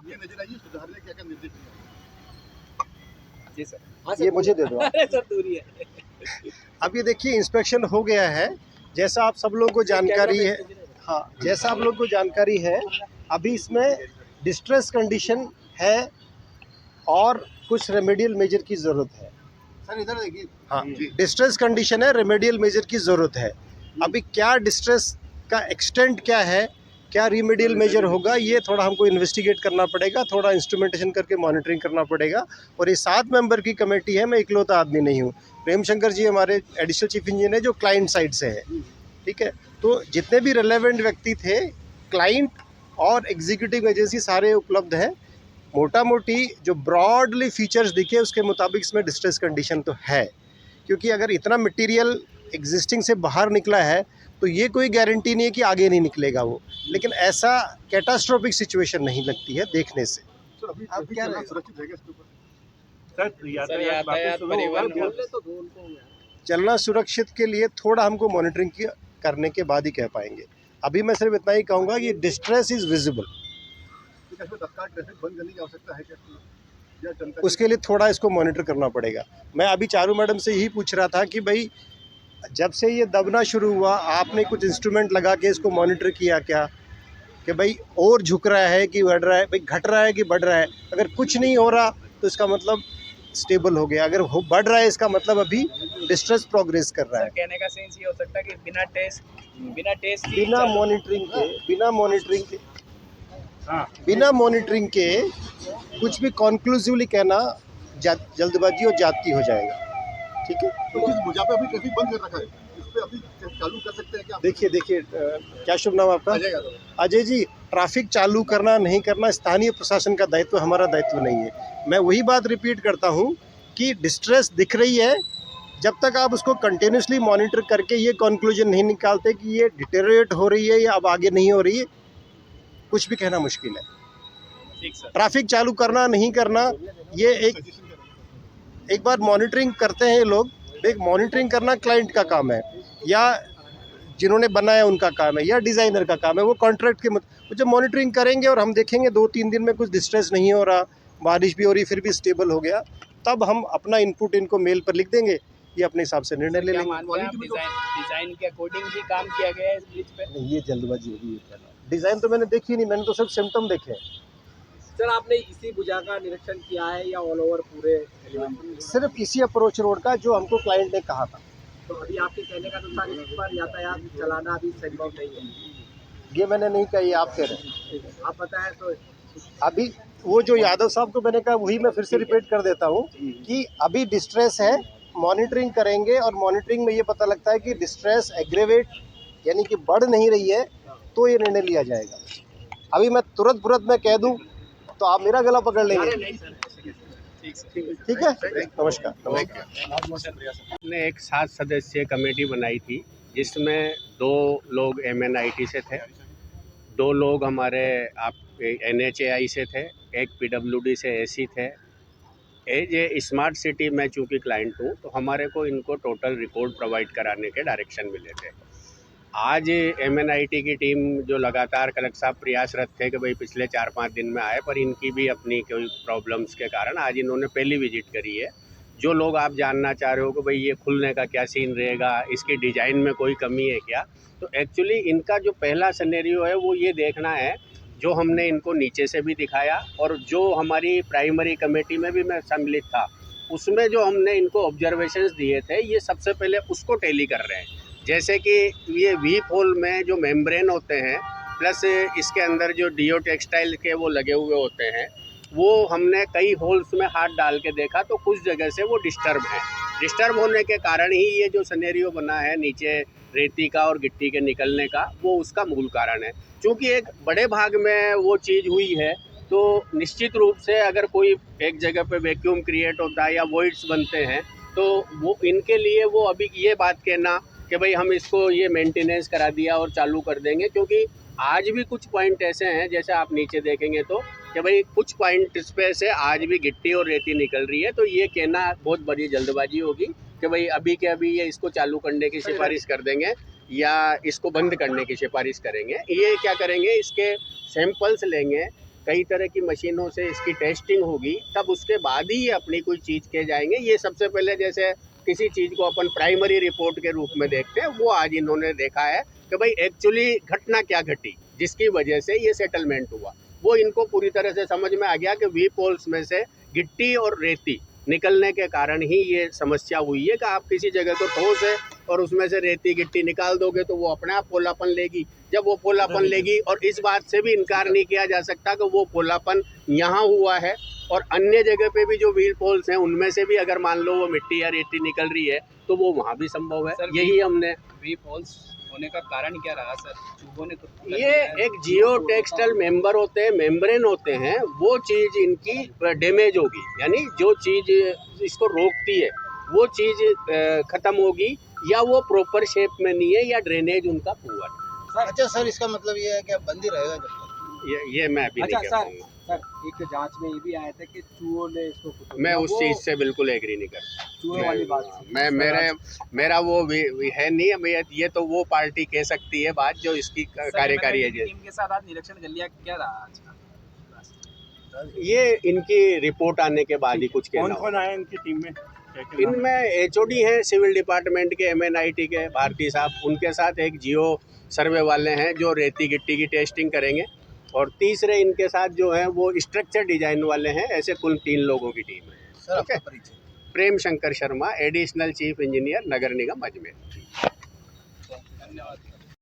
ये नजर आई सुधारने क्या क्या निर्देश दिए? जी सर। ये मुझे दे दो आप। अरे सर दूरी है। अब ये देखिए इंस्पेक्शन हो गया है, जैसा आप सब लोगों को जानकारी है। हाँ, जैसा आप लोगों को जानकारी है, अभी इसमें डिस्ट्रेस कंडीशन है और कुछ रेमेडियल मेजर की ज़रूरत है। सर इधर देखिए। हाँ, डिस्ट्रेस कंडीशन है, रेमेडियल मेजर की ज़रूरत है। अभी क्या डिस्ट्रेस का एक्सटेंट क्या है, क्या रेमेडियल मेजर होगा, ये थोड़ा हमको इन्वेस्टिगेट करना पड़ेगा, थोड़ा इंस्ट्रूमेंटेशन करके मॉनिटरिंग करना पड़ेगा। और ये 7 मेंबर की कमेटी है, मैं इकलौता आदमी नहीं हूँ। प्रेम शंकर जी हमारे एडिशनल चीफ इंजीनियर है जो क्लाइंट साइड से है, ठीक है। तो जितने भी रिलेवेंट व्यक्ति थे, क्लाइंट और एग्जीक्यूटिव एजेंसी सारे उपलब्ध हैं। मोटा मोटी जो ब्रॉडली फीचर्स दिखे उसके मुताबिक इसमें डिस्ट्रेस कंडीशन तो है, क्योंकि अगर इतना मटेरियल एग्जिस्टिंग से बाहर निकला है तो ये कोई गारंटी नहीं है कि आगे नहीं निकलेगा वो, लेकिन ऐसा कैटास्ट्रोफिक सिचुएशन नहीं लगती है देखने से। सर अभी आप क्या चलना रहे? सुरक्षित है क्या इसके ऊपर? सर यातायात परिवहन बोले तो धूल को चलना सुरक्षित के लिए थोड़ा हमको मॉनिटरिंग करने के बाद ही कह पाएंगे। अभी मैं सिर्फ इतना ही कहूँगा कि डिस्ट्रेस इज़ विजिबल। इसमें तत्काल ट्रैफिक बंद करने की आवश्यकता है क्या या जनता उसके लिए थोड़ा इसको मॉनिटर करना पड़ेगा। मैं अभी चारू मैडम से यही पूछ रहा था कि भाई जब से ये दबना शुरू हुआ आपने कुछ इंस्ट्रूमेंट लगा के इसको मॉनिटर किया क्या, कि भाई और झुक रहा है कि बढ़ रहा है, भाई घट रहा है कि बढ़ रहा है। अगर कुछ नहीं हो रहा तो इसका मतलब स्टेबल हो गया, अगर बढ़ रहा है इसका मतलब अभी डिस्ट्रेस प्रोग्रेस कर रहा है। सर कहने का सेंस ये हो सकता है कि बिना टेस्ट बिना मॉनिटरिंग के कुछ भी कॉन्क्लूसिवली कहना जल्दबाजी और जाती हो जाएगा, ठीक है। तो जिस भुजा पे अभी ट्रैफिक बंद कर रखा है इस पे अभी चालू कर सकते हैं क्या? देखिए क्या शुभ नाम आपका? अजय यादव। अजय जी, ट्रैफिक चालू करना नहीं करना स्थानीय प्रशासन का दायित्व, हमारा दायित्व नहीं है। मैं वही बात रिपीट करता हूँ कि डिस्ट्रेस दिख रही है, जब तक आप उसको कंटिन्यूसली मॉनिटर करके ये कंक्लूजन नहीं निकालते कि ये डिटेरियोरेट हो रही है या अब आगे नहीं हो रही है, कुछ भी कहना मुश्किल है। ठीक सर। ट्रैफिक चालू करना नहीं करना ये एक बार मॉनिटरिंग करते हैं ये लोग, एक मॉनिटरिंग करना क्लाइंट का काम है या जिन्होंने बनाया उनका काम है या डिज़ाइनर का काम है, वो कॉन्ट्रैक्ट के जब मॉनिटरिंग करेंगे और हम देखेंगे 2-3 दिन में कुछ डिस्ट्रेस नहीं हो रहा, बारिश भी हो रही फिर भी स्टेबल हो गया, तब हम अपना इनपुट इनको मेल पर लिख देंगे, ये अपने हिसाब से निर्णय ले लेंगे। डिजाइन के अकॉर्डिंग भी काम किया गया है इस ब्रिज पे? नहीं, ये जल्दबाजी होगी ये कहना। डिज़ाइन तो मैंने देखी नहीं, मैंने तो सिर्फ सिम्टम देखे हैं। सर आपने इसी भुजा का निरीक्षण किया है या ऑल ओवर पूरे? सिर्फ इसी अप्रोच रोड का जो हमको क्लाइंट ने कहा था। तो अभी आपके कहने का अनुसार इस पर यातायात चलाना अभी संभव नहीं है? ये मैंने नहीं कहा, ये आप कह रहे हैं। आप बताएं तो। अभी वो जो यादव साहब को मैंने कहा वही मैं फिर से रिपीट कर देता हूँ कि अभी डिस्ट्रेस है, मॉनिटरिंग करेंगे और मॉनिटरिंग में ये पता लगता है कि डिस्ट्रेस एग्रेवेट यानी कि बढ़ नहीं रही है तो ये निर्णय लिया जाएगा। अभी मैं तुरंत में कह दूं तो आप मेरा गला पकड़ लेंगे। ठीक है, नमस्कार। ने एक 7 सदस्यीय कमेटी बनाई थी जिसमें 2 लोग MNIT से थे, 2 लोग हमारे NHAI से थे, एक PWD से AC थे। एज ए स्मार्ट सिटी में चूँकि क्लाइंट हूँ तो हमारे को इनको टोटल रिपोर्ट प्रोवाइड कराने के डायरेक्शन मिले थे। आज MNIT की टीम जो लगातार कलेक्टर साहब प्रयासरत थे कि भाई पिछले 4-5 दिन में आए, पर इनकी भी अपनी कोई प्रॉब्लम्स के कारण आज इन्होंने पहली विजिट करी है। जो लोग आप जानना चाह रहे हो कि भाई ये खुलने का क्या सीन रहेगा, इसकी डिज़ाइन में कोई कमी है क्या, तो एक्चुअली इनका जो पहला सिनेरियो है वो ये देखना है, जो हमने इनको नीचे से भी दिखाया और जो हमारी प्राइमरी कमेटी में भी मैं सम्मिलित था, उसमें जो हमने इनको ऑब्जर्वेशंस दिए थे ये सबसे पहले उसको टैली कर रहे हैं। जैसे कि ये वीप होल में जो मेम्ब्रेन होते हैं प्लस इसके अंदर जो डीओ टेक्सटाइल के वो लगे हुए होते हैं, वो हमने कई होल्स में हाथ डाल के देखा तो कुछ जगह से वो डिस्टर्ब है। डिस्टर्ब होने के कारण ही ये जो सिनेरियो बना है नीचे रेती का और गिट्टी के निकलने का, वो उसका मूल कारण है। क्योंकि एक बड़े भाग में वो चीज़ हुई है तो निश्चित रूप से अगर कोई एक जगह पे वैक्यूम क्रिएट होता है या वॉइड्स बनते हैं तो वो इनके लिए वो अभी ये बात कहना कि भाई हम इसको ये मेंटेनेंस करा दिया और चालू कर देंगे, क्योंकि आज भी कुछ पॉइंट ऐसे हैं जैसे आप नीचे देखेंगे तो कि भाई कुछ पॉइंट पे से आज भी गिट्टी और रेती निकल रही है, तो ये कहना बहुत बड़ी जल्दबाजी होगी कि भाई अभी के अभी ये इसको चालू करने की सिफारिश कर देंगे या इसको बंद करने की सिफारिश करेंगे। ये क्या करेंगे, इसके सैंपल्स लेंगे, कई तरह की मशीनों से इसकी टेस्टिंग होगी, तब उसके बाद ही ये अपनी कोई चीज़ के जाएंगे। ये सबसे पहले जैसे किसी चीज़ को अपन प्राइमरी रिपोर्ट के रूप में देखते हैं, वो आज इन्होंने देखा है कि भाई एक्चुअली घटना क्या घटी जिसकी वजह से ये सेटलमेंट हुआ। वो इनको पूरी तरह से समझ में आ गया कि वी पोल्स में से गिट्टी और रेती निकलने के कारण ही ये समस्या हुई है कि आप किसी जगह को ठोस है और उसमें से रेती गिट्टी निकाल दोगे तो वो अपने आप पोलापन लेगी। जब वो पोलापन लेगी, और इस बात से भी इनकार नहीं किया जा सकता कि वो पोलापन यहाँ हुआ है और अन्य जगह पे भी जो व्हील पोल्स हैं उनमें से भी अगर मान लो वो मिट्टी या रेती निकल रही है तो वो वहाँ भी संभव है। यही हमने वी पोल्स होने का कारण क्या रहा सर? चूहों ने तो ये एक जियो टेक्सटाइल मेंबर होते हैं, मेम्ब्रेन होते हैं, वो चीज़ इनकी डैमेज होगी, यानी जो चीज़ इसको रोकती है वो चीज़ ख़त्म होगी, या वो प्रॉपर शेप में नहीं है, या ड्रेनेज उनका पुअर है। अच्छा सर, इसका मतलब ये है कि अब बंद ही रहेगा जब तक? ये मैं अभी नहीं कह पाऊँगा। सर एक जांच में ये भी आया था कि चूहों ने इसको कुचला। मैं उस चीज़ से बिल्कुल एग्री नहीं करता। चूहे वाली बात थी। मैं मेरा वो है नहीं, ये तो वो पार्टी कह सकती है बात जो इसकी कार्यकारी एजेंसी। टीम के साथ आज निरीक्षण कर लिया, क्या रहा आज का? ये इनकी रिपोर्ट आने के बाद ही कुछ कहना होगा। कौन आया इनकी टीम में? इनमें HOD हैं सिविल डिपार्टमेंट के, MNIT के भारती साहब, उनके साथ एक जियो सर्वे वाले हैं जो रेती गिट्टी की टेस्टिंग करेंगे, और तीसरे इनके साथ जो है वो स्ट्रक्चर डिजाइन वाले हैं। ऐसे कुल 3 लोगों की टीम है। Sir okay. आपका परिचय? Prem Shankar Sharma, additional chief engineer, नगर निगम अजमेर। धन्यवाद।